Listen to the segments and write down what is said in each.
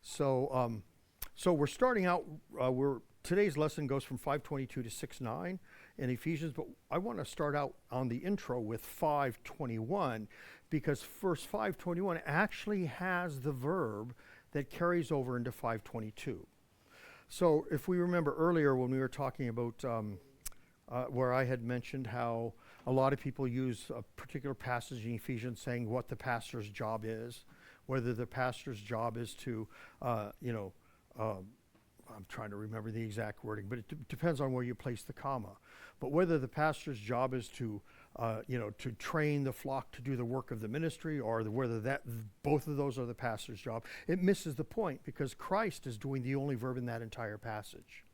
So we're starting out. Today's lesson goes from 5:22 to 6:9 in Ephesians, but I want to start out on the intro with 5:21 because verse 5:21 actually has the verb that carries over into 5:22. So if we remember earlier when we were talking about where I had mentioned how a lot of people use a particular passage in Ephesians saying what the pastor's job is, whether the pastor's job is to, I'm trying to remember the exact wording, but it depends on where you place the comma. But whether the pastor's job is to, to train the flock to do the work of the ministry, or whether both of those are the pastor's job, it misses the point because Christ is doing the only verb in that entire passage.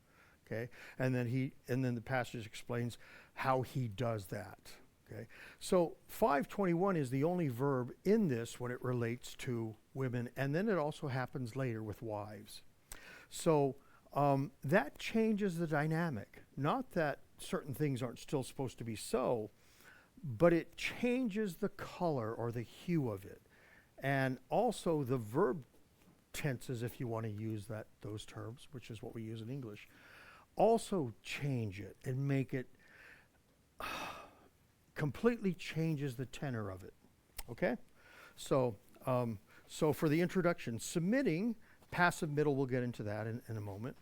Okay, and then the passage explains how he does that. Okay, so 5:21 is the only verb in this when it relates to women, and then it also happens later with wives. So that changes the dynamic. Not that certain things aren't still supposed to be so, but it changes the color or the hue of it, and also the verb tenses, if you want to use those terms, which is what we use in English, also change it and make it completely changes the tenor of it. Okay, so for the introduction, submitting, passive middle, we'll get into that in a moment.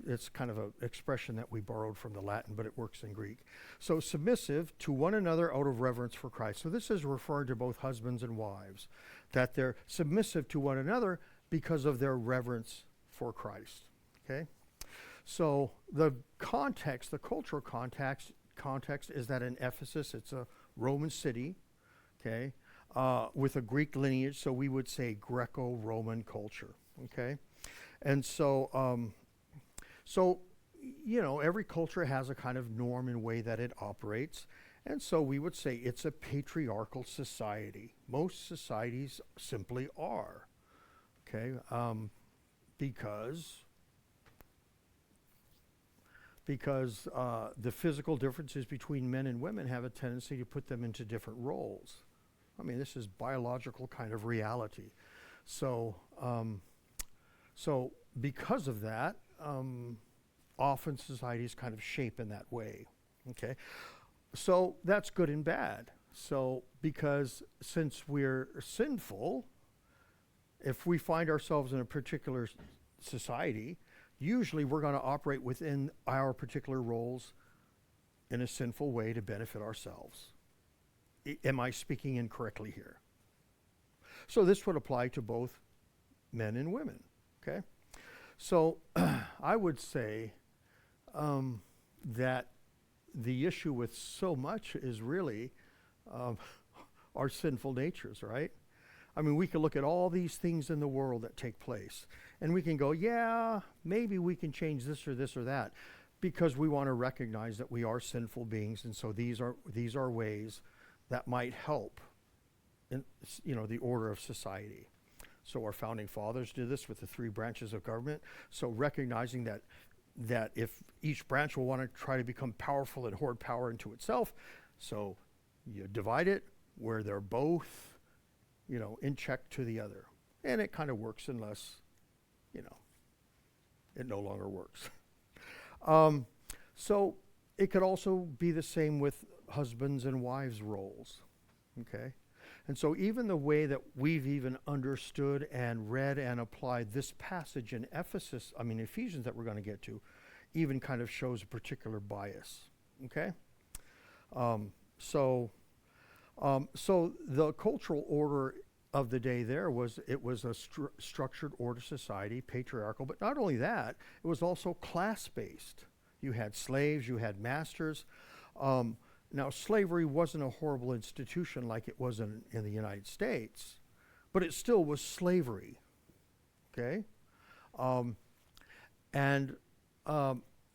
It's kind of an expression that we borrowed from the Latin, but it works in Greek. So submissive to one another out of reverence for Christ. So this is referring to both husbands and wives, that they're submissive to one another because of their reverence for Christ. Okay. So the context, the cultural context is that in Ephesus, it's a Roman city, okay, with a Greek lineage, so we would say Greco-Roman culture, okay? And so, every culture has a kind of norm and way that it operates, and so we would say it's a patriarchal society. Most societies simply are, okay, because the physical differences between men and women have a tendency to put them into different roles. I mean, this is biological kind of reality. So because of that, often societies kind of shape in that way, okay? So that's good and bad. So because since we're sinful, if we find ourselves in a particular society, usually we're going to operate within our particular roles in a sinful way to benefit ourselves. Am I speaking incorrectly here? So this would apply to both men and women, okay? So I would say that the issue with so much is really our sinful natures, right? I mean, we can look at all these things in the world that take place, and we can go, yeah, maybe we can change this or that, because we want to recognize that we are sinful beings, and so these are ways that might help in, the order of society. So our founding fathers did this with the 3 branches of government. So recognizing that if each branch will want to try to become powerful and hoard power into itself, so you divide it where they're both in check to the other. And it kind of works unless, it no longer works. So it could also be the same with husbands and wives' roles, okay? And so even the way that we've even understood and read and applied this passage in Ephesians that we're going to get to, even kind of shows a particular bias, okay? So the cultural order of the day there was a structured order society, patriarchal, but not only that, it was also class-based. You had slaves, you had masters. Now, slavery wasn't a horrible institution like it was in the United States, but it still was slavery, okay?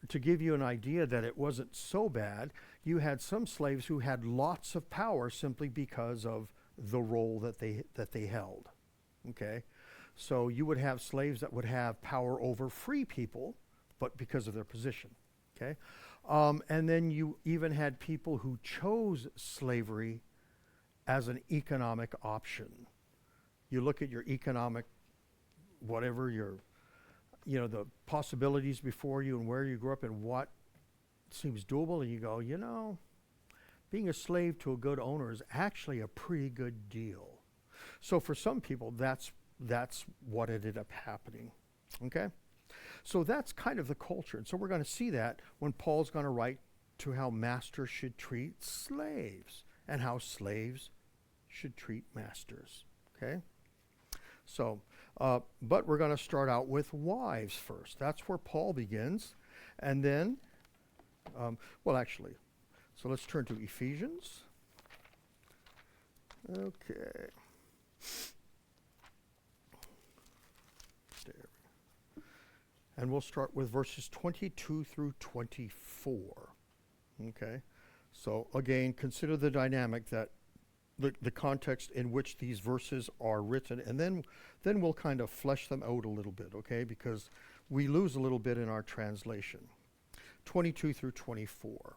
To give you an idea that it wasn't so bad, you had some slaves who had lots of power simply because of the role that they held, okay? So you would have slaves that would have power over free people, but because of their position, okay? And then you even had people who chose slavery as an economic option. You look at your economic whatever your, the possibilities before you and where you grew up and what seems doable, and you go, being a slave to a good owner is actually a pretty good deal. So for some people, that's what ended up happening. Okay? So that's kind of the culture. And so we're going to see that when Paul's going to write to how masters should treat slaves and how slaves should treat masters. Okay? So, but we're going to start out with wives first. That's where Paul begins. And then, so let's turn to Ephesians. Okay. There. And we'll start with verses 22 through 24. Okay. So again, consider the dynamic that the context in which these verses are written, and then we'll kind of flesh them out a little bit, okay? Because we lose a little bit in our translation. 22 through 24.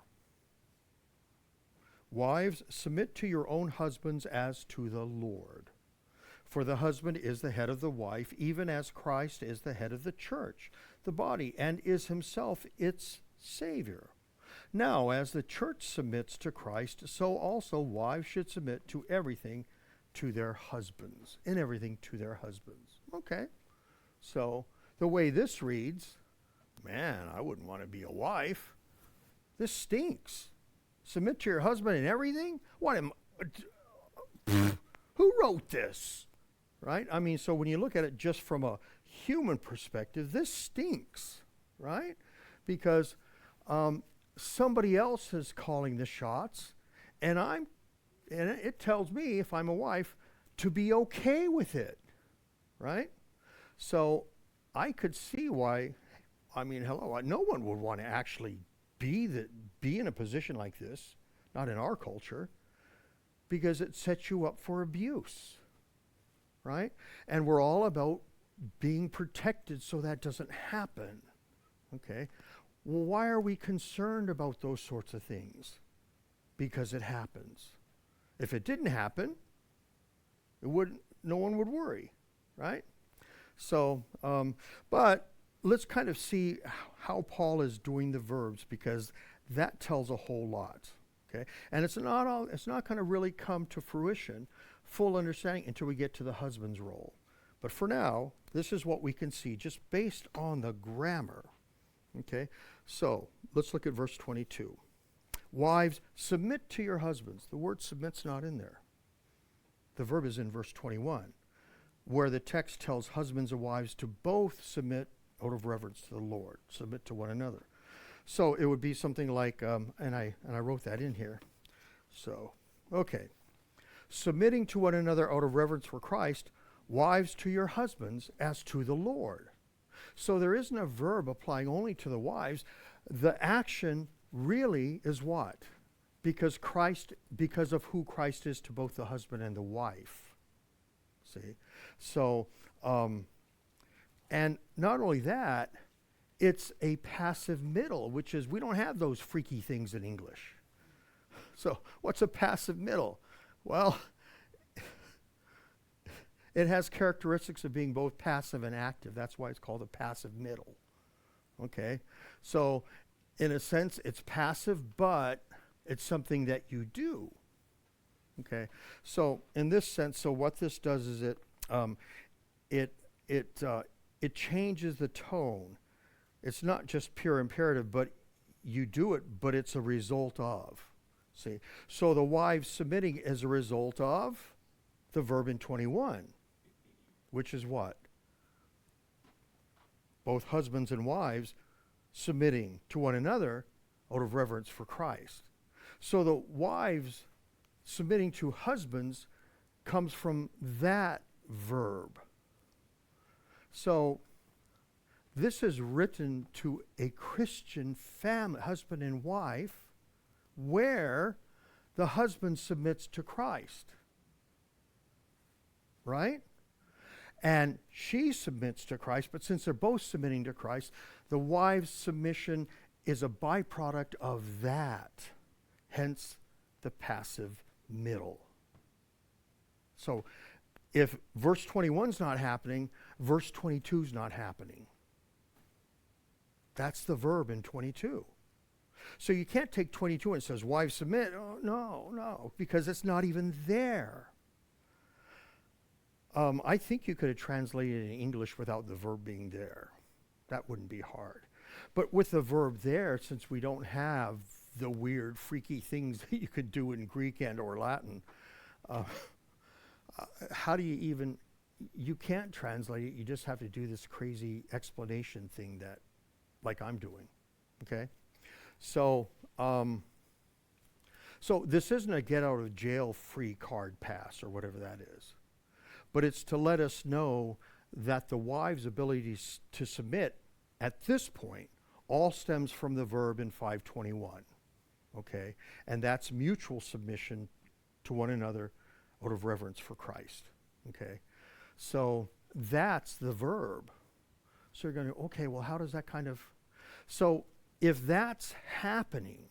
Wives, submit to your own husbands as to the Lord. For the husband is the head of the wife, even as Christ is the head of the church, the body, and is himself its Savior. Now, as the church submits to Christ, so also wives should submit to everything to their husbands, in everything to their husbands. Okay. So the way this reads, man, I wouldn't want to be a wife. This stinks. Submit to your husband in everything? Who wrote this? Right? I mean, so when you look at it just from a human perspective, this stinks, right? Because somebody else is calling the shots, and it tells me, if I'm a wife, to be okay with it, right? So I could see why, no one would want to actually be in a position like this, not in our culture, because it sets you up for abuse, right? And we're all about being protected so that doesn't happen, okay? Well, why are we concerned about those sorts of things? Because it happens. If it didn't happen, no one would worry, right? So, but let's kind of see how Paul is doing the verbs, because that tells a whole lot, okay? And it's not going to really come to fruition, full understanding, until we get to the husband's role. But for now, this is what we can see just based on the grammar. Okay, so let's look at verse 22. Wives, submit to your husbands. The word submit's not in there. The verb is in verse 21, where the text tells husbands and wives to both submit out of reverence to the Lord, submit to one another. So it would be something like, and I wrote that in here. So, okay. Submitting to one another out of reverence for Christ, wives to your husbands as to the Lord. So there isn't a verb applying only to the wives. The action really is what? Because of who Christ is to both the husband and the wife. See? So, and not only that, it's a passive middle, which is, we don't have those freaky things in English. So what's a passive middle? Well, it has characteristics of being both passive and active. That's why it's called a passive middle. Okay? So, in a sense, it's passive, but it's something that you do. Okay? So, in this sense, so what this does is it changes the tone. It's not just pure imperative, but you do it, but it's a result of. See? So the wives submitting is a result of the verb in 21. Which is what? Both husbands and wives submitting to one another out of reverence for Christ. So the wives submitting to husbands comes from that verb. So this is written to a Christian family, husband and wife, where the husband submits to Christ. Right? And she submits to Christ, but since they're both submitting to Christ, the wife's submission is a byproduct of that. Hence, the passive middle. So, if verse 21 is not happening, verse 22 is not happening. That's the verb in 22. So you can't take 22 and it says, wives submit. Oh, no, because it's not even there. I think you could have translated it in English without the verb being there. That wouldn't be hard. But with the verb there, since we don't have the weird, freaky things that you could do in Greek and or Latin, how do you even, you can't translate it. You just have to do this crazy explanation thing that, like I'm doing, okay? So this isn't a get out of jail free card pass or whatever that is. But it's to let us know that the wife's ability to submit at this point all stems from the verb in 521, okay? And that's mutual submission to one another out of reverence for Christ, okay? So that's the verb. So you're going to, okay, well, how does that kind of... So if that's happening,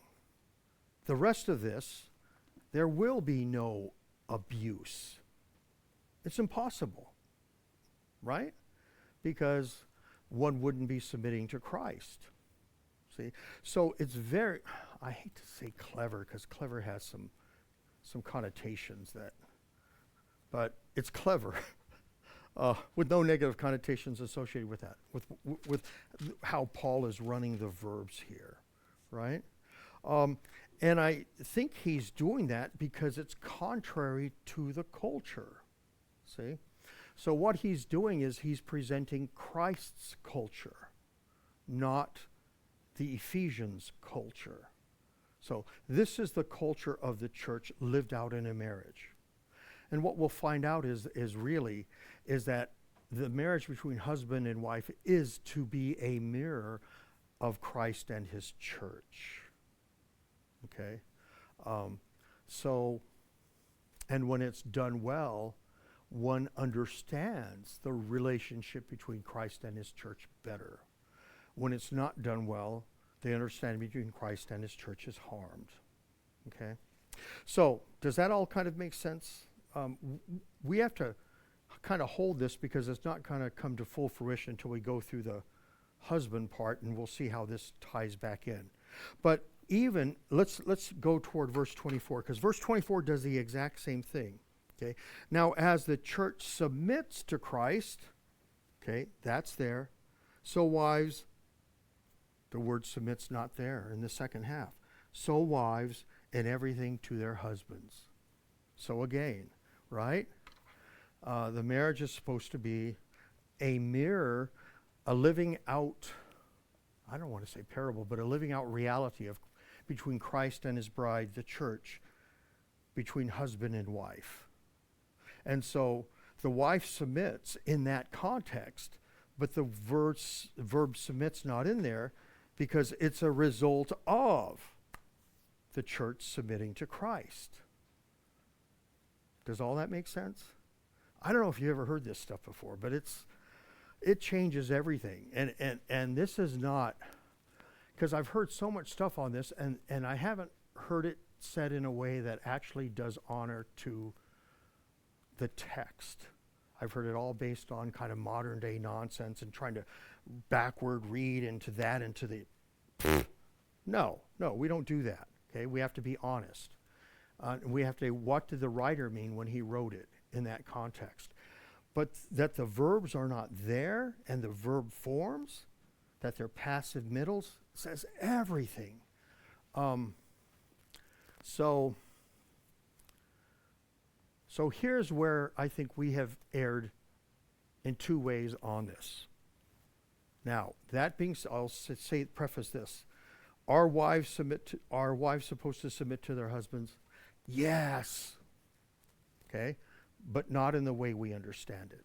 the rest of this, there will be no abuse. It's impossible, right? Because one wouldn't be submitting to Christ. See? So it's very, I hate to say clever, because clever has some connotations that, but it's clever. With no negative connotations associated with that, with how Paul is running the verbs here, right? And I think he's doing that because it's contrary to the culture, see? So what he's doing is he's presenting Christ's culture, not the Ephesians culture. So this is the culture of the church lived out in a marriage. And what we'll find out is that the marriage between husband and wife is to be a mirror of Christ and his church. Okay? And when it's done well, one understands the relationship between Christ and his church better. When it's not done well, the understanding between Christ and his church is harmed. Okay? So, does that all kind of make sense? We have to kind of hold this because it's not going to come to full fruition until we go through the husband part, and we'll see how this ties back in. But even, let's go toward verse 24, because verse 24 does the exact same thing. Okay? Now, as the church submits to Christ, okay, that's there. So wives, the word submit's not there in the second half. So wives in everything to their husbands. So again, right? The marriage is supposed to be a mirror, a living out, I don't want to say parable, but a living out reality of between Christ and his bride, the church, between husband and wife. And so the wife submits in that context, but the verb submit's not in there because it's a result of the church submitting to Christ. Does all that make sense? I don't know if you ever heard this stuff before, but it changes everything. And this is not, because I've heard so much stuff on this, and I haven't heard it said in a way that actually does honor to the text. I've heard it all based on kind of modern day nonsense and trying to backward read into that, into the, no, we don't do that, okay? We have to be honest. We have to, what did the writer mean when he wrote it in that context? But that the verbs are not there and the verb forms, that they're passive middles, says everything. So here's where I think we have erred in two ways on this. Now, that being said, I'll preface this. Are wives supposed to submit to their husbands? Yes. Okay? But not in the way we understand it.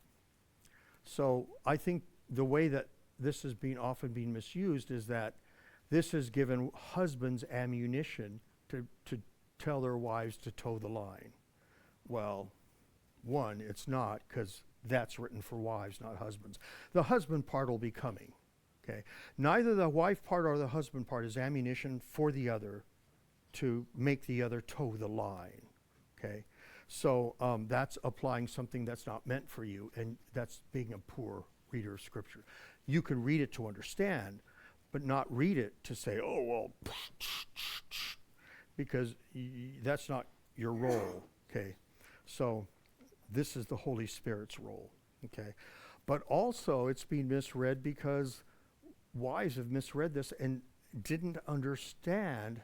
So I think the way that this is often being misused is that this has given husbands ammunition to tell their wives to toe the line. Well, one, it's not, because that's written for wives, not husbands. The husband part will be coming. Okay? Neither the wife part or the husband part is ammunition for the other to make the other toe the line. Okay? So that's applying something that's not meant for you, and that's being a poor reader of Scripture. You can read it to understand, but not read it to say, oh, well, because that's not your role, okay? So this is the Holy Spirit's role, okay? But also it's being misread because wives have misread this and didn't understand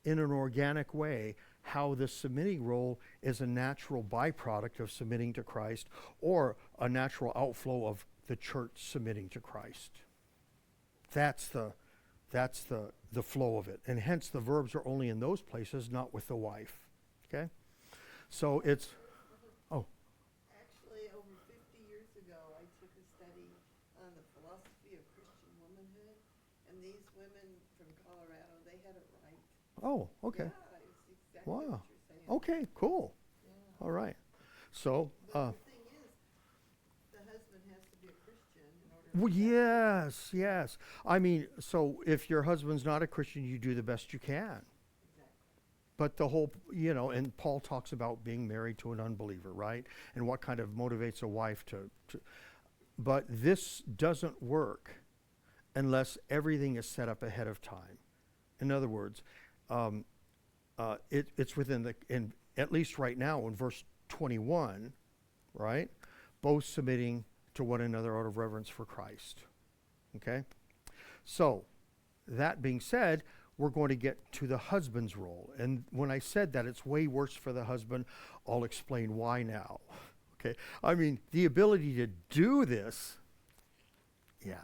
in an organic way how the submitting role is a natural byproduct of submitting to Christ, or a natural outflow of the church submitting to Christ. That's the flow of it. And hence the verbs are only in those places, not with the wife. Okay? So it's, oh. Actually, over 50 years ago, I took a study on the philosophy of Christian womanhood, and these women from Colorado, they had it right. Oh, okay. Yeah, it's exactly Wow. what you're saying. Okay, cool. Yeah. All right. So, But the thing is, the husband has to be a Christian in order to well, yes, yes. I mean, so if your husband's not a Christian, you do the best you can. Exactly. But the whole, and Paul talks about being married to an unbeliever, right? And what kind of motivates a wife to but this doesn't work unless everything is set up ahead of time. In other words, it's within at least right now in verse 21, right? Both submitting to one another out of reverence for Christ. Okay? So, that being said, we're going to get to the husband's role. And when I said that it's way worse for the husband, I'll explain why now. Okay? I mean, the ability to do this, yeah,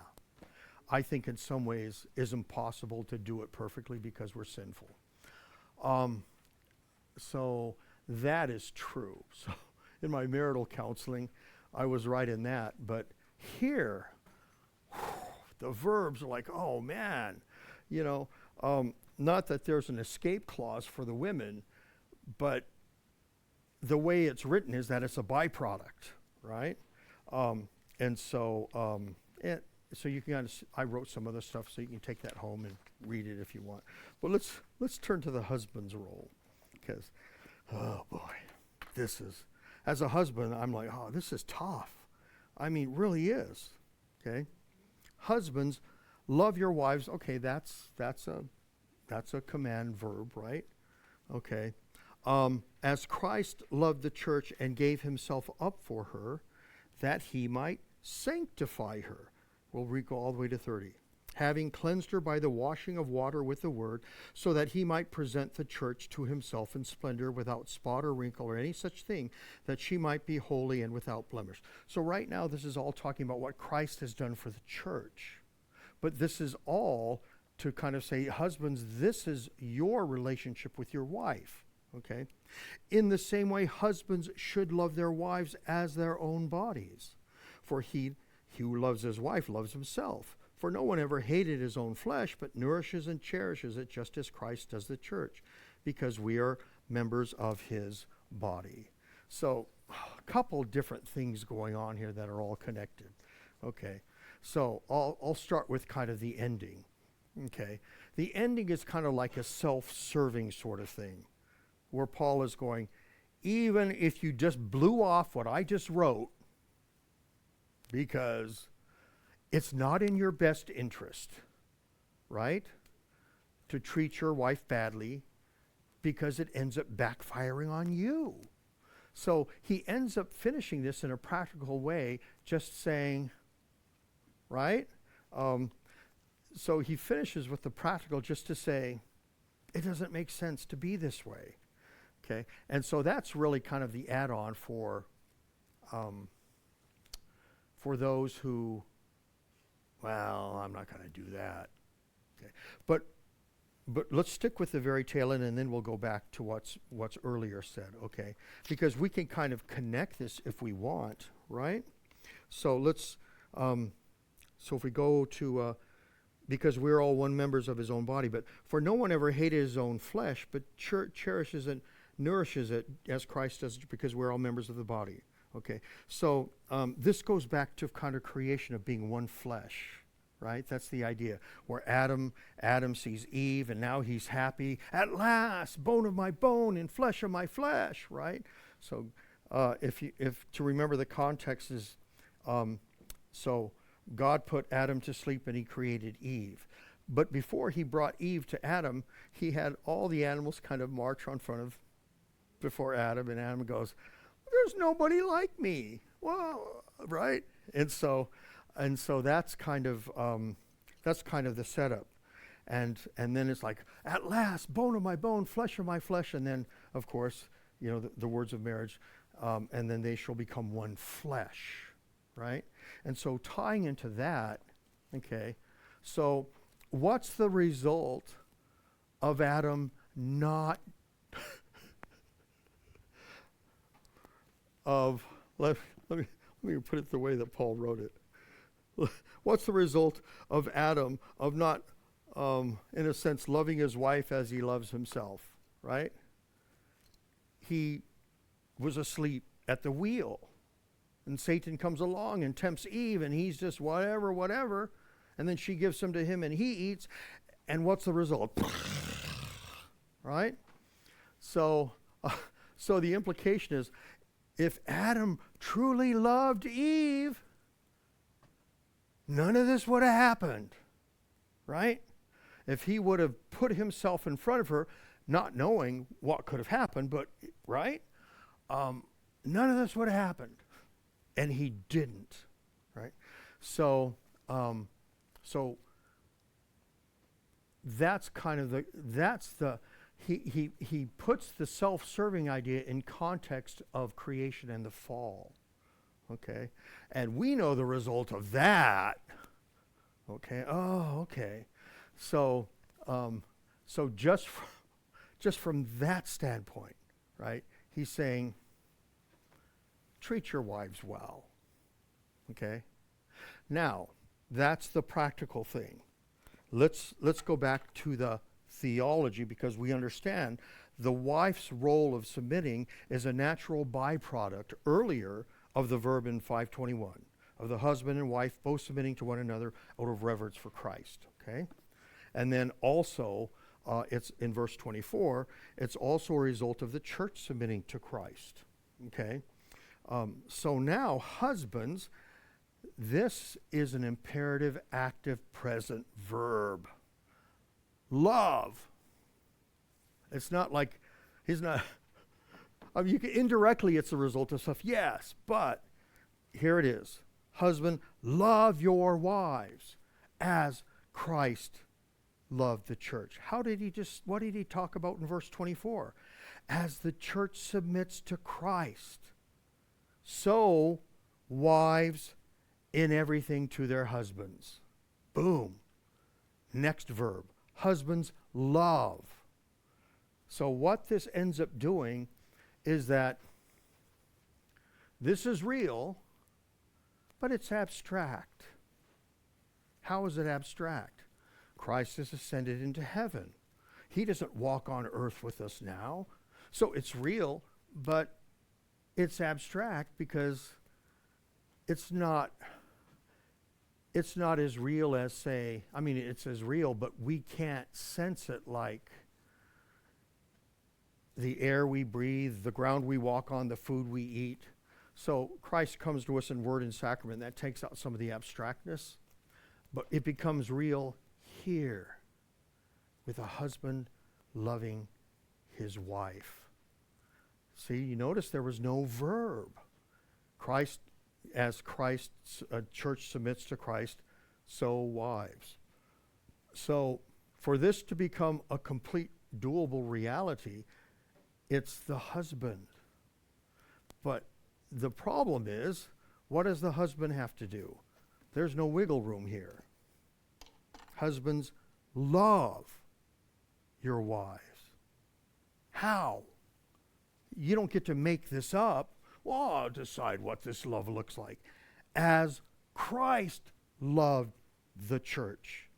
I think in some ways is impossible to do it perfectly because we're sinful. So that is true. So in my marital counseling, I was right in that. But here, the verbs are like, oh man, not that there's an escape clause for the women, but the way it's written is that it's a byproduct, right? And so you can I wrote some other stuff, so you can take that home and read it if you want. But let's turn to the husband's role, because oh boy, this is, as a husband, I'm like, oh, this is tough. I mean, really is. Okay, husbands, love your wives. Okay, that's a command verb, right? Okay, as Christ loved the church and gave himself up for her, that he might sanctify her. We'll go all the way to 30. Having cleansed her by the washing of water with the word, so that he might present the church to himself in splendor, without spot or wrinkle or any such thing, that she might be holy and without blemish. So right now, this is all talking about what Christ has done for the church. But this is all to kind of say, husbands, this is your relationship with your wife. Okay? In the same way, husbands should love their wives as their own bodies. For he who loves his wife loves himself. For no one ever hated his own flesh, but nourishes and cherishes it, just as Christ does the church, because we are members of his body. So a couple different things going on here that are all connected. Okay, so I'll start with kind of the ending. Okay, the ending is kind of like a self-serving sort of thing, where Paul is going, even if you just blew off what I just wrote, because it's not in your best interest, right, to treat your wife badly, because it ends up backfiring on you. So he ends up finishing this in a practical way, just saying, right? So he finishes with the practical just to say, it doesn't make sense to be this way. Okay, and so that's really kind of the add-on for those who, well, I'm not going to do that. Okay, but let's stick with the very tail end, and then we'll go back to what's earlier said. Okay, because we can kind of connect this if we want, right? So let's. So if we go to. Because we're all one members of his own body, but for no one ever hated his own flesh, but cherishes and nourishes it as Christ does, because we're all members of the body. Okay, so this goes back to kind of creation of being one flesh, right? That's the idea. Where Adam sees Eve, and now he's happy. At last, bone of my bone and flesh of my flesh, right? So if to remember the context is, so God put Adam to sleep and he created Eve. But before he brought Eve to Adam, he had all the animals kind of march on front of before Adam, and Adam goes, "There's nobody like me." Well, right? And so that's kind of the setup. And then it's like, at last, bone of my bone, flesh of my flesh. And then, of course, the words of marriage, and then they shall become one flesh, right? And so tying into that, okay, so what's the result of Adam not let me put it the way that Paul wrote it. What's the result of Adam of not, in a sense, loving his wife as he loves himself, right? He was asleep at the wheel, and Satan comes along and tempts Eve, and he's just whatever, and then she gives some to him, and he eats, and what's the result? Right? So the implication is, if Adam truly loved Eve, none of this would have happened, right? If he would have put himself in front of her, not knowing what could have happened, but, right? None of this would have happened. And he didn't, right? So that's kind of he puts the self-serving idea in context of creation and the fall, okay? And we know the result of that, okay? Oh, okay. So just from that standpoint, right? He's saying, treat your wives well, okay? Now, that's the practical thing. Let's go back to the theology, because we understand the wife's role of submitting is a natural byproduct earlier of the verb in 5:21 of the husband and wife both submitting to one another out of reverence for Christ, okay? And then also it's in verse 24, it's also a result of the church submitting to Christ, okay? So now, husbands, this is an imperative, active, present verb. Love. It's not like he's not. Indirectly, it's a result of stuff, yes, but here it is. Husband, love your wives as Christ loved the church. What did he talk about in verse 24? As the church submits to Christ, so wives in everything to their husbands. Boom. Next verb. Husbands, love. So what this ends up doing is that this is real, but it's abstract. How is it abstract? Christ has ascended into heaven. He doesn't walk on earth with us now. So it's real, but it's abstract because it's not as real as, say, it's as real, but we can't sense it like the air we breathe, the ground we walk on, the food we eat. So Christ comes to us in word and sacrament. That takes out some of the abstractness, but it becomes real here with a husband loving his wife. See, you notice there was no verb. As Christ's church submits to Christ, so wives. So for this to become a complete doable reality, it's the husband. But the problem is, what does the husband have to do? There's no wiggle room here. Husbands, love your wives. How? You don't get to make this up. Well, I'll decide what this love looks like. As Christ loved the church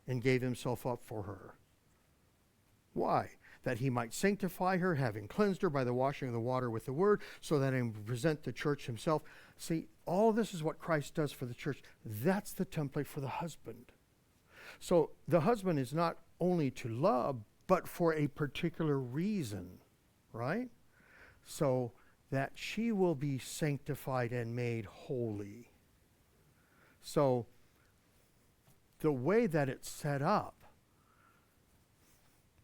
and gave himself up for her. Why? That he might sanctify her, having cleansed her by the washing of the water with the word, so that he may present the church himself. See, all of this is what Christ does for the church. That's the template for the husband. So the husband is not only to love, but for a particular reason, right? So that she will be sanctified and made holy. So the way that it's set up,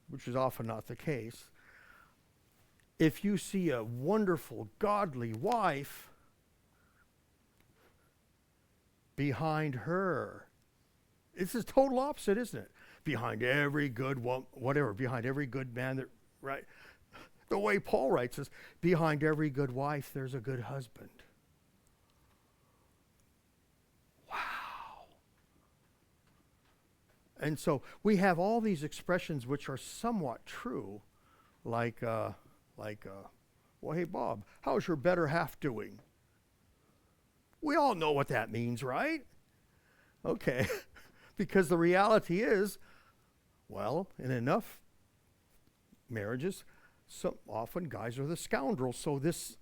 which is often not the case, if you see a wonderful, godly wife, behind her, it's the total opposite, isn't it? Behind every good behind every good man that, right? The way Paul writes is, behind every good wife, there's a good husband. Wow. And so we have all these expressions which are somewhat true, like, well, hey, Bob, how's your better half doing? We all know what that means, right? Okay. Because the reality is, well, in enough marriages, often guys are the scoundrels, so this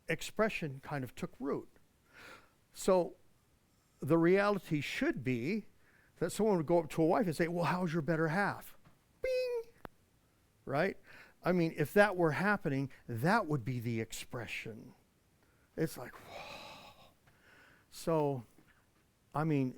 expression kind of took root. So the reality should be that someone would go up to a wife and say, well, how's your better half? Bing! Right? I mean, if that were happening, that would be the expression. It's like, whoa. So, I mean,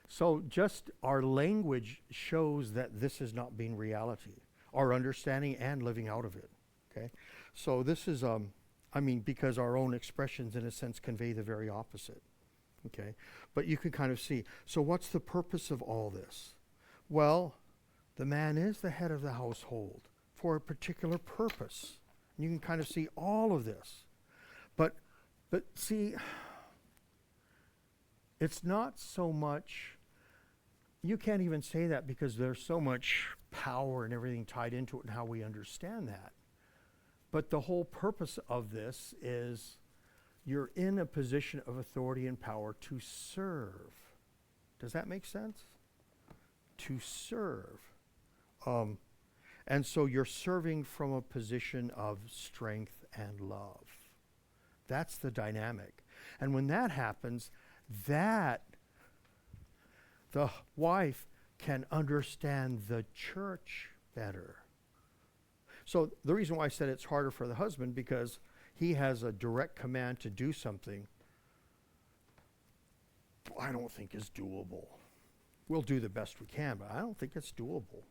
so just our language shows that this is not being reality, our understanding and living out of it, okay? So this is, I mean, because our own expressions in a sense convey the very opposite, okay? But you can kind of see, so what's the purpose of all this? Well, the man is the head of the household for a particular purpose. And you can kind of see all of this. But see, it's not so much, you can't even say that because there's so much power and everything tied into it and how we understand that. But the whole purpose of this is you're in a position of authority and power to serve. Does that make sense? To serve. And so you're serving from a position of strength and love. That's the dynamic. And when that happens, that the wife can understand the church better. So the reason why I said it's harder for the husband, because he has a direct command to do something I don't think is doable. We'll do the best we can, but I don't think it's doable.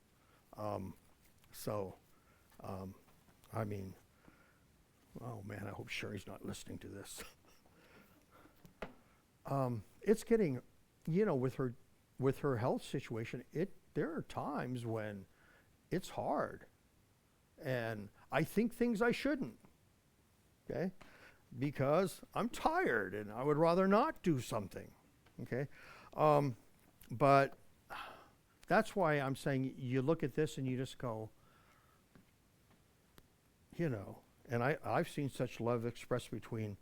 I mean, oh man, I hope Sherry's not listening to this. It's getting, with her health situation, there are times when it's hard. And I think things I shouldn't, okay? Because I'm tired and I would rather not do something, okay? But that's why I'm saying you look at this and you just go, and I've seen such love expressed between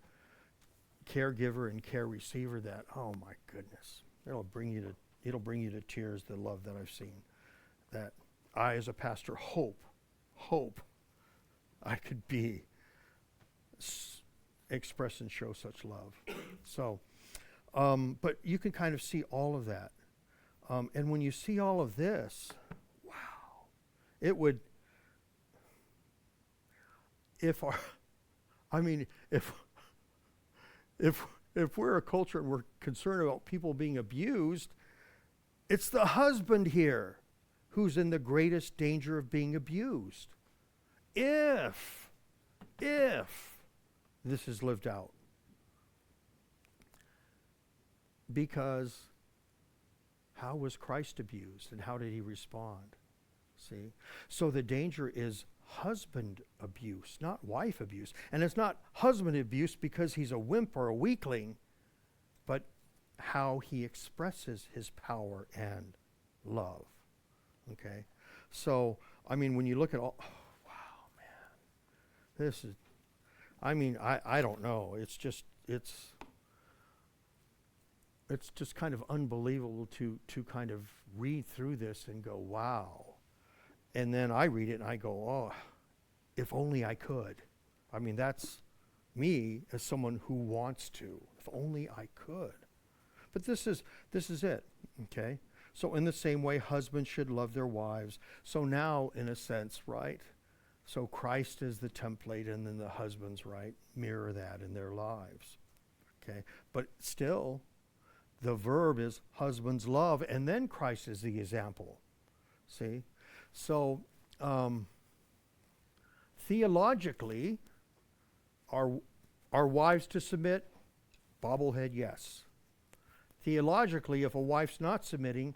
caregiver and care receiver that, oh my goodness, it'll bring you to tears, the love that I've seen. That I, as a pastor, hope I could express and show such love. So, but you can kind of see all of that. And when you see all of this, wow, it would, if we're a culture and we're concerned about people being abused, it's the husband here who's in the greatest danger of being abused. If this is lived out. Because how was Christ abused and how did he respond? See? So the danger is husband abuse, not wife abuse. And it's not husband abuse because he's a wimp or a weakling, but how he expresses his power and love. Okay? So, when you look at all, wow, man. This is, I don't know. It's just kind of unbelievable to kind of read through this and go, wow. And then I read it and I go, oh, if only I could. That's me as someone who wants to. If only I could. But this is it, okay? So in the same way, husbands should love their wives. So now, in a sense, right? So Christ is the template, and then the husbands, right, mirror that in their lives, Okay, but still, the verb is husbands love, and then Christ is the example. See? So, theologically, are wives to submit? Bobblehead, yes. Theologically, if a wife's not submitting,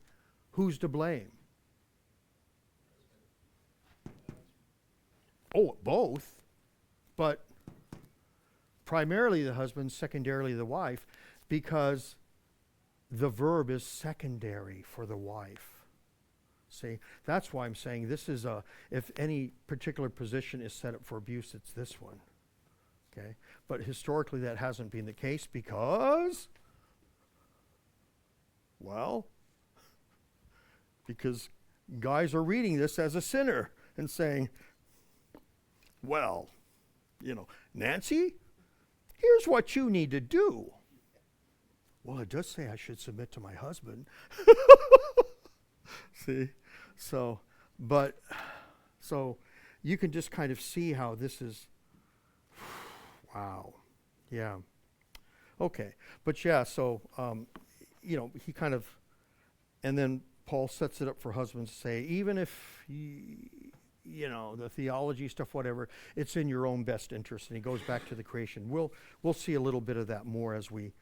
who's to blame? Oh, both, but primarily the husband, secondarily the wife, because the verb is secondary for the wife. See, that's why I'm saying this is if any particular position is set up for abuse, it's this one. Okay, but historically that hasn't been the case because, well, because guys are reading this as a sinner and saying, well, Nancy, here's what you need to do. Well, it does say I should submit to my husband. See? So you can just kind of see how this is, wow. Yeah. Okay. But yeah, so, he kind of, and then Paul sets it up for husbands to say, even if, the theology stuff, whatever, it's in your own best interest. And he goes back to the creation. We'll see a little bit of that more as we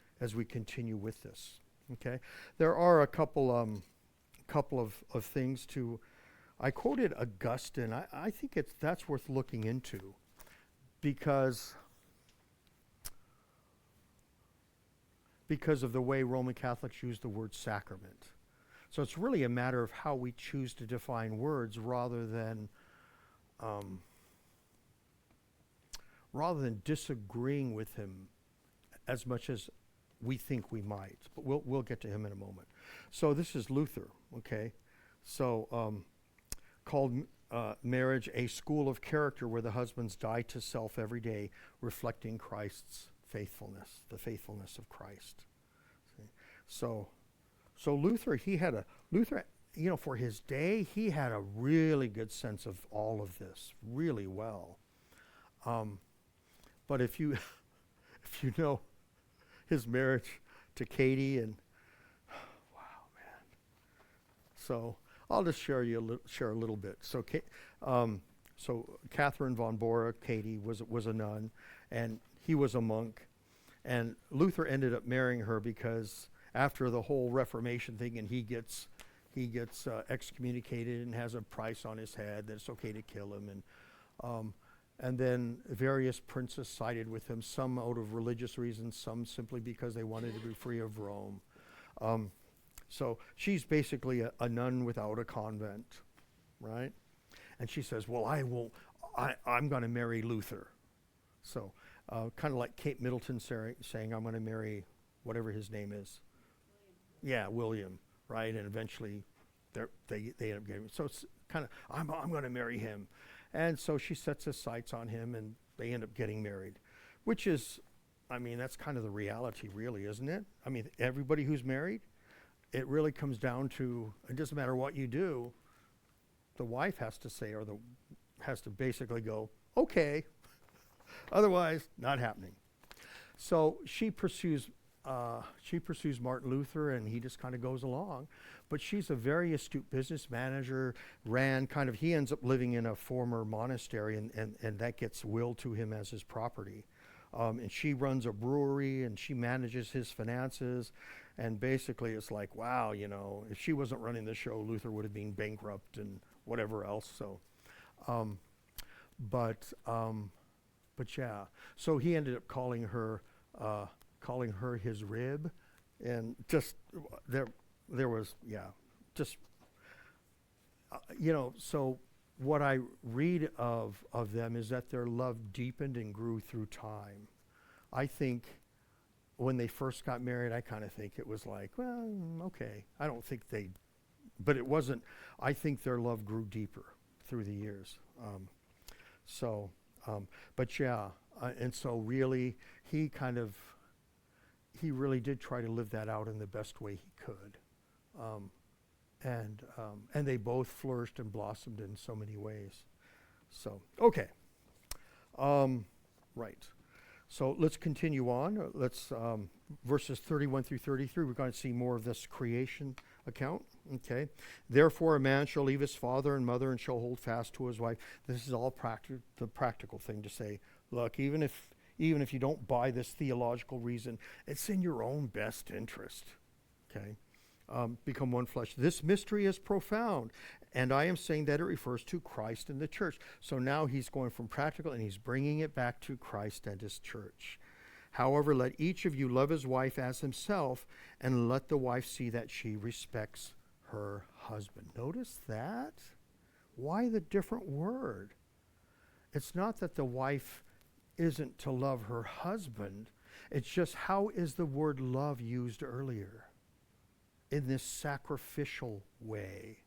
continue with this. Okay? There are a couple of things to, I quoted Augustine. I think that's worth looking into because of the way Roman Catholics use the word sacrament. So it's really a matter of how we choose to define words rather than disagreeing with him as much as we think we might. But we'll get to him in a moment. So this is Luther, okay? So called marriage a school of character where the husbands die to self every day, reflecting Christ's faithfulness, the faithfulness of Christ. See? So Luther, for his day, he had a really good sense of all of this, really well. But if you know his marriage to Katie, and wow, man. So I'll just share a little bit. So Catherine von Bora, Katie was a nun, and he was a monk, and Luther ended up marrying her because after the whole Reformation thing, and he gets excommunicated and has a price on his head that it's okay to kill him, and then various princes sided with him, some out of religious reasons, some simply because they wanted to be free of Rome. So she's basically a nun without a convent, right? And she says, well, I'm going to marry Luther. So kind of like Kate Middleton saying, I'm going to marry whatever his name is. Yeah, William, right? And eventually they end up getting, so it's kind of, I'm going to marry him. And so she sets his sights on him, and they end up getting married, which is, that's kind of the reality, really, isn't it? Everybody who's married, it really comes down to, it doesn't matter what you do, the wife has to say, or has to basically go, okay, otherwise, not happening. So she pursues Martin Luther, and he just kind of goes along. But she's a very astute business manager, he ends up living in a former monastery, and that gets willed to him as his property. And she runs a brewery, and she manages his finances. And basically it's like, wow, if she wasn't running the show, Luther would have been bankrupt and whatever else. So, but yeah. So he ended up calling her his rib, and just there was, yeah, just so what I read of them is that their love deepened and grew through time. I think when they first got married, I kind of think it was like, well, okay. I don't think but it wasn't. I think their love grew deeper through the years. But yeah, and so really, he really did try to live that out in the best way he could. And they both flourished and blossomed in so many ways. So, okay. Right. So let's continue on. Let's verses 31 through 33. We're going to see more of this creation account. Okay. Therefore, a man shall leave his father and mother and shall hold fast to his wife. This is all the practical thing to say. Look, even if you don't buy this theological reason, it's in your own best interest. Okay. Become one flesh. This mystery is profound. And I am saying that it refers to Christ and the church. So now he's going from practical and he's bringing it back to Christ and his church. However, let each of you love his wife as himself, and let the wife see that she respects her husband. Notice that? Why the different word? It's not that the wife isn't to love her husband. It's just, how is the word love used earlier? In this sacrificial way.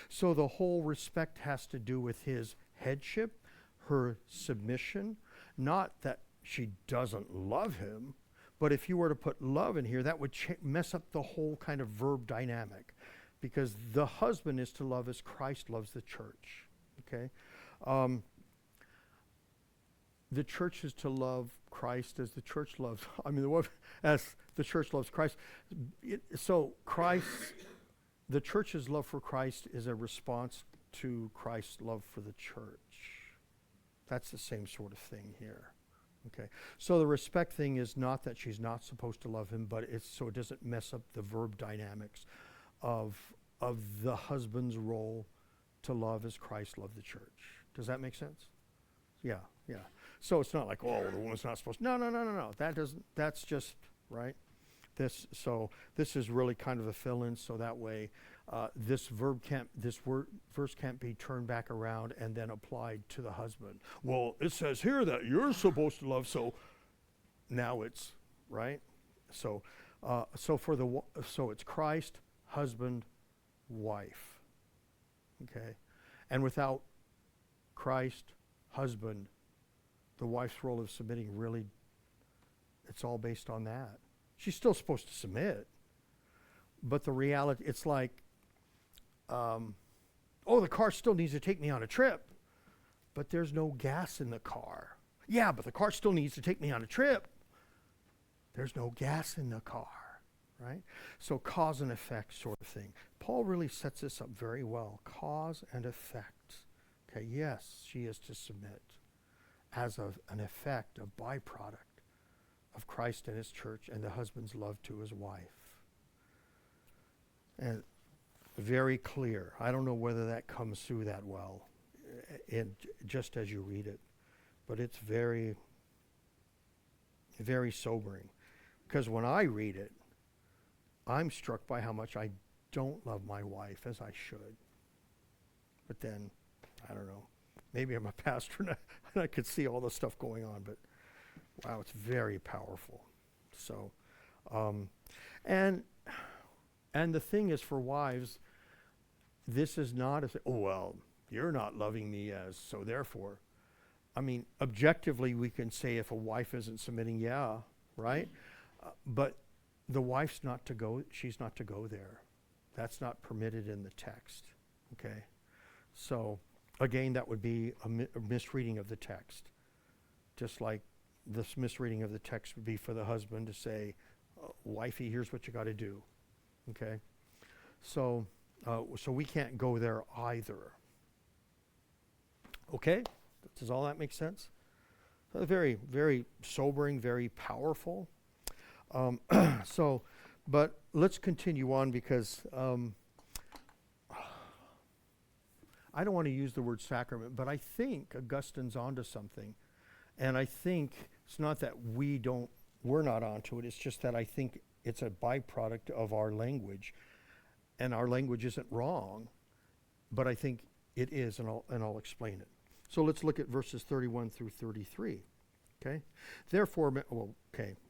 So the whole respect has to do with his headship, her submission. Not that she doesn't love him, but if you were to put love in here, that would mess up the whole kind of verb dynamic, because the husband is to love as Christ loves the church. Okay? The church is to love Christ as the church loves, as the church loves Christ. So Christ, the church's love for Christ is a response to Christ's love for the church. That's the same sort of thing here. Okay. So the respect thing is not that she's not supposed to love him, but it's so it doesn't mess up the verb dynamics of the husband's role to love as Christ loved the church. Does that make sense? Yeah. So it's not like, oh, the woman's not supposed to. No. That's just, right? This is really kind of a fill-in, so that way this verse can't be turned back around and then applied to the husband. Well, it says here that you're supposed to love, so now it's, right? So it's Christ, husband, wife. Okay? And without Christ, husband, the wife's role of submitting, really, it's all based on that. She's still supposed to submit, but the reality, it's like, the car still needs to take me on a trip, but there's no gas in the car. Yeah, but the car still needs to take me on a trip. There's no gas in the car, right? So cause and effect sort of thing. Paul really sets this up very well. Cause and effect. Okay, yes, she is to submit as an effect, a byproduct of Christ and his church and the husband's love to his wife. And very clear. I don't know whether that comes through that well just as you read it, but it's very, very sobering. Because when I read it, I'm struck by how much I don't love my wife as I should. But then, I don't know, maybe I'm a pastor and I could see all the stuff going on, but wow, it's very powerful. So, and the thing is, for wives, this is not you're not loving me as, so therefore. I mean, objectively, we can say if a wife isn't submitting, yeah, right? But the wife's not to go, she's not to go there. That's not permitted in the text, okay? So, again, that would be a misreading of the text. Just like this misreading of the text would be for the husband to say, wifey, here's what you got to do, okay? So we can't go there either. Okay? Does all that make sense? Very, very sobering, very powerful. But let's continue on, because I don't want to use the word sacrament, but I think Augustine's onto something. And I think it's not that we're not onto it, it's just that I think it's a byproduct of our language. And our language isn't wrong, but I think it is, and I'll explain it. So let's look at verses 31 through 33. Okay? Therefore,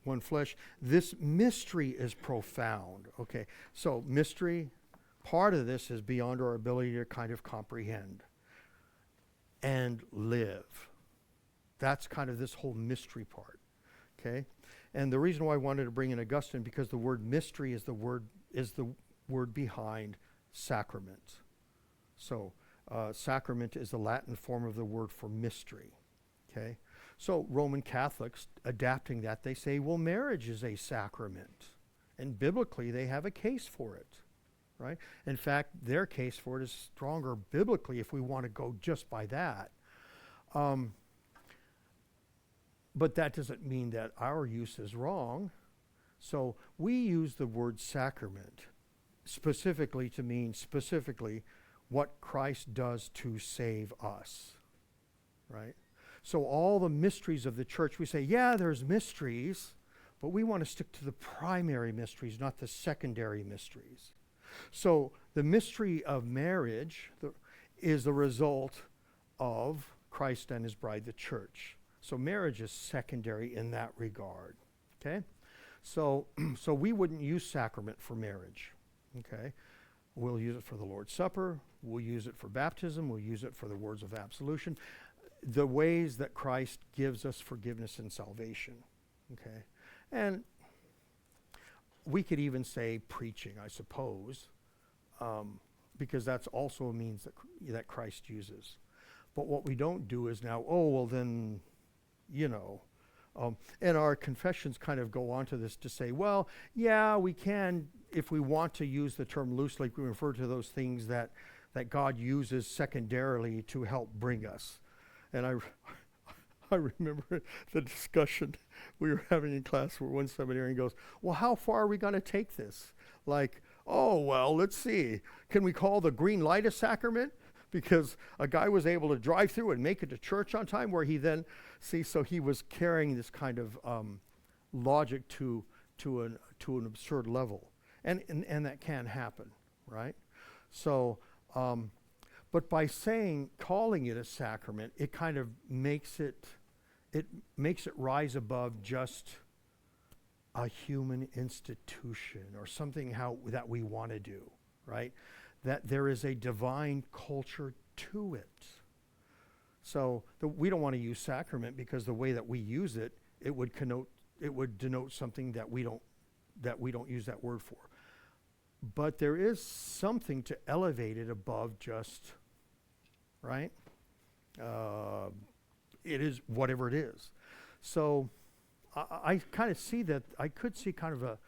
one flesh, this mystery is profound. Okay? So mystery, part of this is beyond our ability to kind of comprehend and live. That's kind of this whole mystery part. Okay? And the reason why I wanted to bring in Augustine, because the word mystery is the word behind sacrament. So sacrament is the Latin form of the word for mystery. Okay? So Roman Catholics, adapting that, they say, well, marriage is a sacrament. And biblically, they have a case for it, right? In fact, their case for it is stronger biblically if we want to go just by that. But that doesn't mean that our use is wrong. So we use the word sacrament specifically to mean specifically what Christ does to save us, right? So all the mysteries of the church, we say, yeah, there's mysteries, but we want to stick to the primary mysteries, not the secondary mysteries. So the mystery of marriage is the result of Christ and his bride, the church. So marriage is secondary in that regard, okay? So we wouldn't use sacrament for marriage, okay? We'll use it for the Lord's Supper. We'll use it for baptism. We'll use it for the words of absolution. The ways that Christ gives us forgiveness and salvation, okay? And we could even say preaching, I suppose, because that's also a means that Christ uses. But what we don't do is now, oh, well then, you know, and our confessions kind of go on to this to say, well, yeah, we can, if we want to use the term loosely, we refer to those things that God uses secondarily to help bring us. And I remember the discussion we were having in class where one seminarian goes, well, how far are we going to take this? Like, oh, well, let's see. Can we call the green light a sacrament? Because a guy was able to drive through and make it to church on time, where he then, so he was carrying this kind of logic to an absurd level. And that can happen, right? So, but by calling it a sacrament, it kind of makes it rise above just a human institution or something that we want to do, right? That there is a divine culture to it. So we don't want to use sacrament because the way that we use it, it would denote something that we don't use that word for. But there is something to elevate it above just, right? It is whatever it is. So I kind of see that, I could see kind of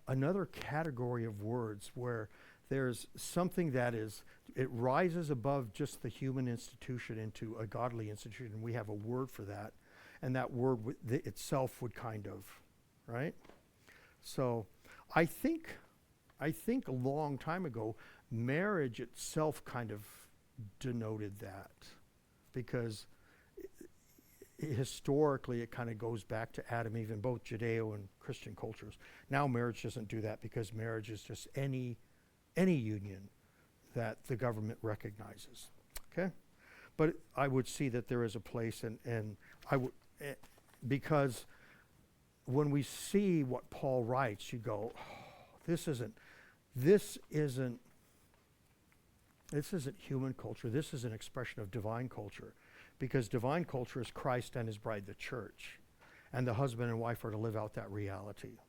another category of words where there's something that it rises above just the human institution into a godly institution, and we have a word for that, and that word itself would kind of, right? So I think a long time ago, marriage itself kind of denoted that, because historically it kind of goes back to Adam, even both Judeo and Christian cultures. Now marriage doesn't do that, because marriage is just any union that the government recognizes, okay? But I would see that there is a place, and I would, because when we see what Paul writes, you go, oh, this isn't human culture. This is an expression of divine culture, because divine culture is Christ and his bride, the church, and the husband and wife are to live out that reality.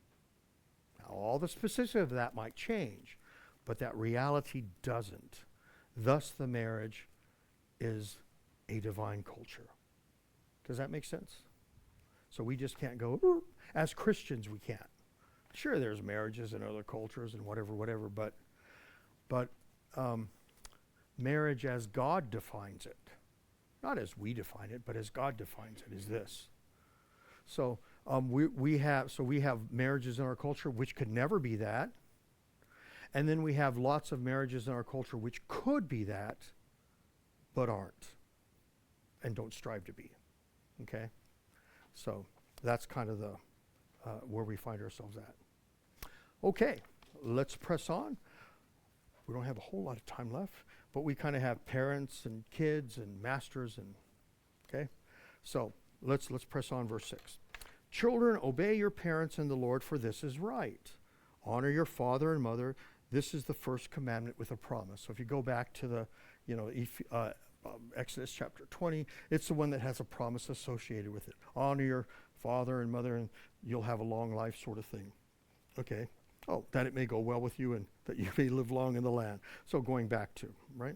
Now, all the specifics of that might change, but that reality doesn't. Thus, the marriage is a divine culture. Does that make sense? So we just can't go, as Christians we can't. Sure, there's marriages in other cultures and whatever, but marriage as God defines it, not as we define it, but as God defines it, is this. So we have marriages in our culture which could never be that. And then we have lots of marriages in our culture which could be that, but aren't, and don't strive to be, okay? So that's kind of where we find ourselves at. Okay, let's press on. We don't have a whole lot of time left, but we kind of have parents and kids and masters, and okay? So let's press on, verse 6. Children, obey your parents in the Lord, for this is right. Honor your father and mother. This is the first commandment with a promise. So if you go back to the, Exodus chapter 20, it's the one that has a promise associated with it. Honor your father and mother, and you'll have a long life, sort of thing. Okay. Oh, that it may go well with you, and that you may live long in the land. So going back to, right?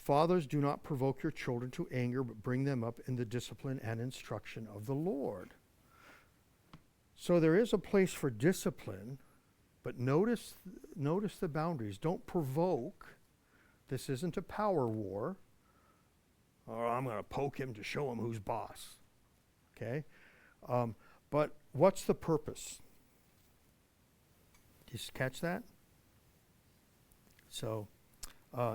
Fathers, do not provoke your children to anger, but bring them up in the discipline and instruction of the Lord. So there is a place for discipline, but notice the boundaries. Don't provoke. This isn't a power war. Or I'm going to poke him to show him who's boss. Okay? But what's the purpose? Did you catch that? So,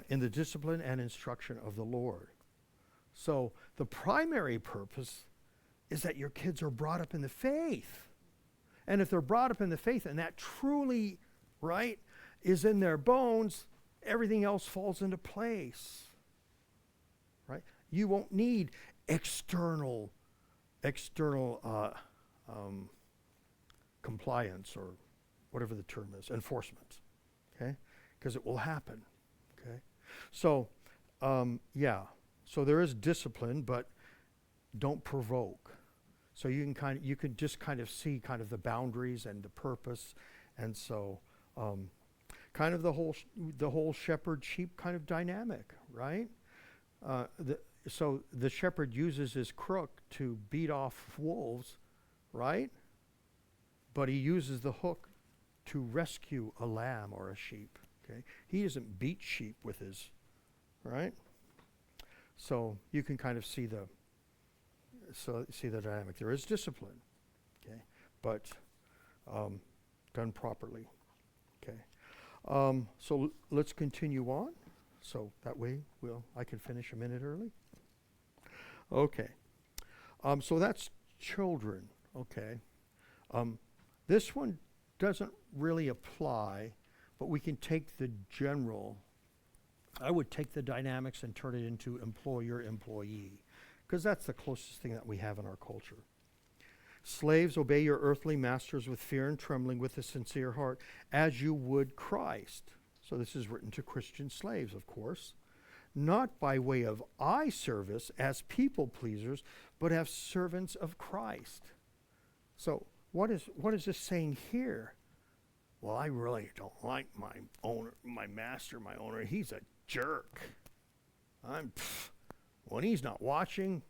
in the discipline and instruction of the Lord. So, the primary purpose is that your kids are brought up in the faith. And if they're brought up in the faith, and that truly, right, is in their bones, everything else falls into place. Right? You won't need external compliance, or whatever the term is, enforcement. Okay? Because it will happen. Okay? So, so there is discipline, but don't provoke. So you can just kind of see kind of the boundaries and the purpose, and so kind of the whole shepherd-sheep kind of dynamic, right? So the shepherd uses his crook to beat off wolves, right? But he uses the hook to rescue a lamb or a sheep. Okay, he doesn't beat sheep with his, right? So you can kind of see the dynamic. There is discipline, okay, but done properly. Okay, so let's continue on. So that way I can finish a minute early. Okay, so that's children. Okay, this one doesn't really apply, but we can take the general. I would take the dynamics and turn it into employer-employee, because that's the closest thing that we have in our culture. Slaves, obey your earthly masters with fear and trembling, with a sincere heart, as you would Christ. So this is written to Christian slaves, of course. Not by way of eye service as people pleasers, but as servants of Christ. So what is this saying here? Well, I really don't like my owner. He's a jerk. When he's not watching,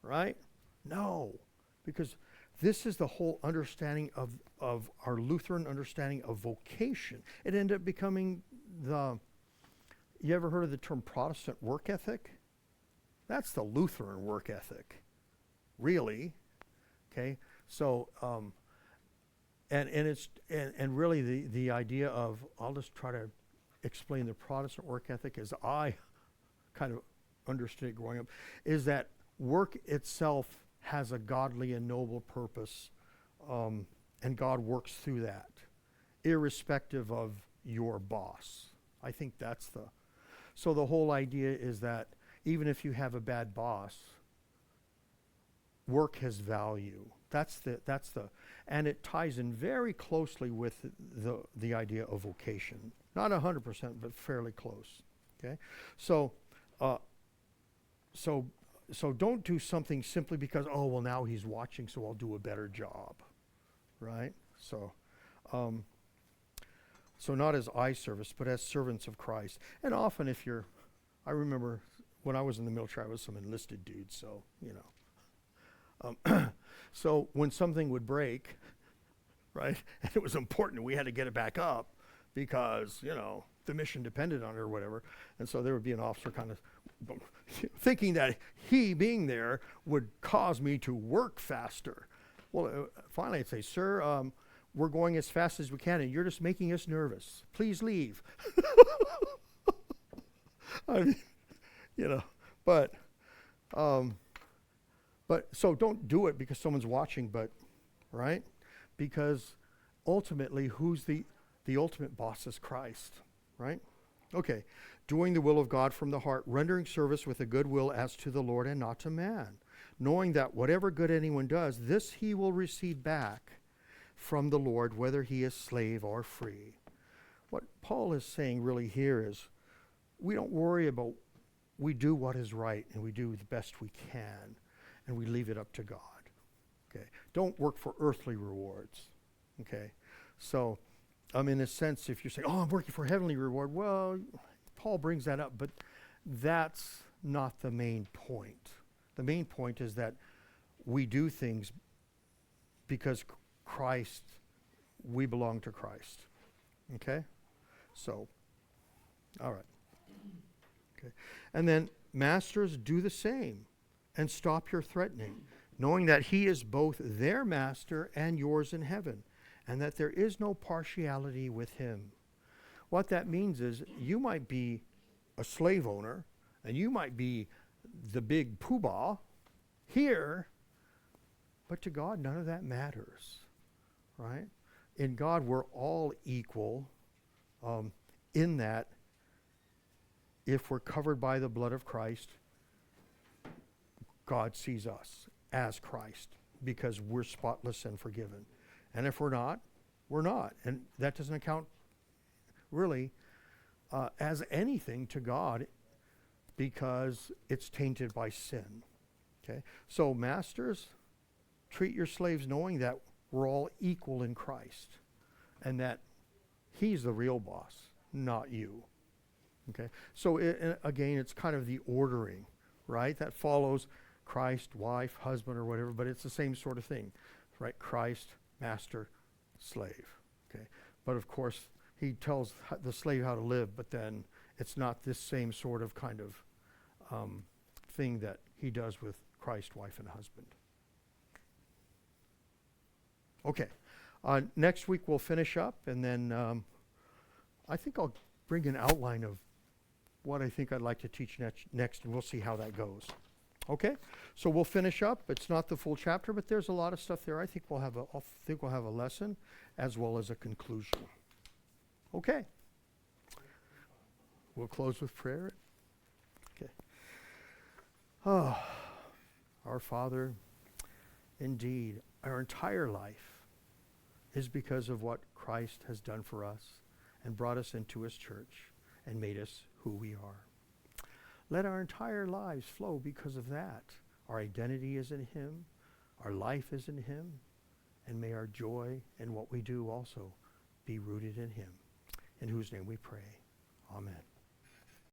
right? No, because this is the whole understanding of our Lutheran understanding of vocation. It ended up becoming you ever heard of the term Protestant work ethic? That's the Lutheran work ethic, really. Okay, so and really the idea of, I'll just try to explain the Protestant work ethic as I kind of understood it growing up, is that work itself has a godly and noble purpose, and God works through that, irrespective of your boss. I think that's so the whole idea is that even if you have a bad boss, work has value. That's the, and it ties in very closely with the idea of vocation. Not 100%, but fairly close. Okay, so don't do something simply because, oh well, now he's watching, so I'll do a better job, right? So not as eye service, but as servants of Christ. And often, I remember when I was in the military, I was some enlisted dude, so so when something would break, right, and it was important, we had to get it back up because, the mission depended on it or whatever. And so there would be an officer kind of thinking that he being there would cause me to work faster. Well, finally I'd say, sir, we're going as fast as we can and you're just making us nervous. Please leave. I mean, but so don't do it because someone's watching, but, right? Because ultimately, who's the ultimate boss is Christ, right? Okay, doing the will of God from the heart, rendering service with a good will as to the Lord and not to man, knowing that whatever good anyone does, this he will receive back from the Lord, whether he is slave or free. What Paul is saying really here is, we don't worry about, we do what is right and we do the best we can and we leave it up to God. Okay, don't work for earthly rewards. Okay, so in a sense, if you're saying, oh, I'm working for heavenly reward, well, Paul brings that up, but that's not the main point. The main point is that we do things because Christ, we belong to Christ. Okay? So, all right. Okay. And then, masters, do the same and stop your threatening, knowing that he is both their master and yours in heaven, and that there is no partiality with him. What that means is you might be a slave owner, and you might be the big poobah here, but to God, none of that matters, right? In God, we're all equal in that if we're covered by the blood of Christ, God sees us as Christ because we're spotless and forgiven. And if we're not, we're not. And that doesn't account really as anything to God because it's tainted by sin. Okay? So masters, treat your slaves knowing that we're all equal in Christ and that he's the real boss, not you. Okay? So again, it's kind of the ordering, right? That follows Christ, wife, husband, or whatever, but it's the same sort of thing, right? Christ, master, slave. Okay? But of course, he tells the slave how to live, but then it's not this same sort of kind of thing that he does with Christ, wife, and husband. Okay. Next week we'll finish up, and then I think I'll bring an outline of what I think I'd like to teach next, and we'll see how that goes. Okay? So we'll finish up. It's not the full chapter, but there's a lot of stuff there. I think we'll have a lesson as well as a conclusion. Okay. We'll close with prayer. Okay. Oh, our Father, indeed, our entire life is because of what Christ has done for us and brought us into his church and made us who we are. Let our entire lives flow because of that. Our identity is in him. Our life is in him. And may our joy and what we do also be rooted in him. In whose name we pray. Amen.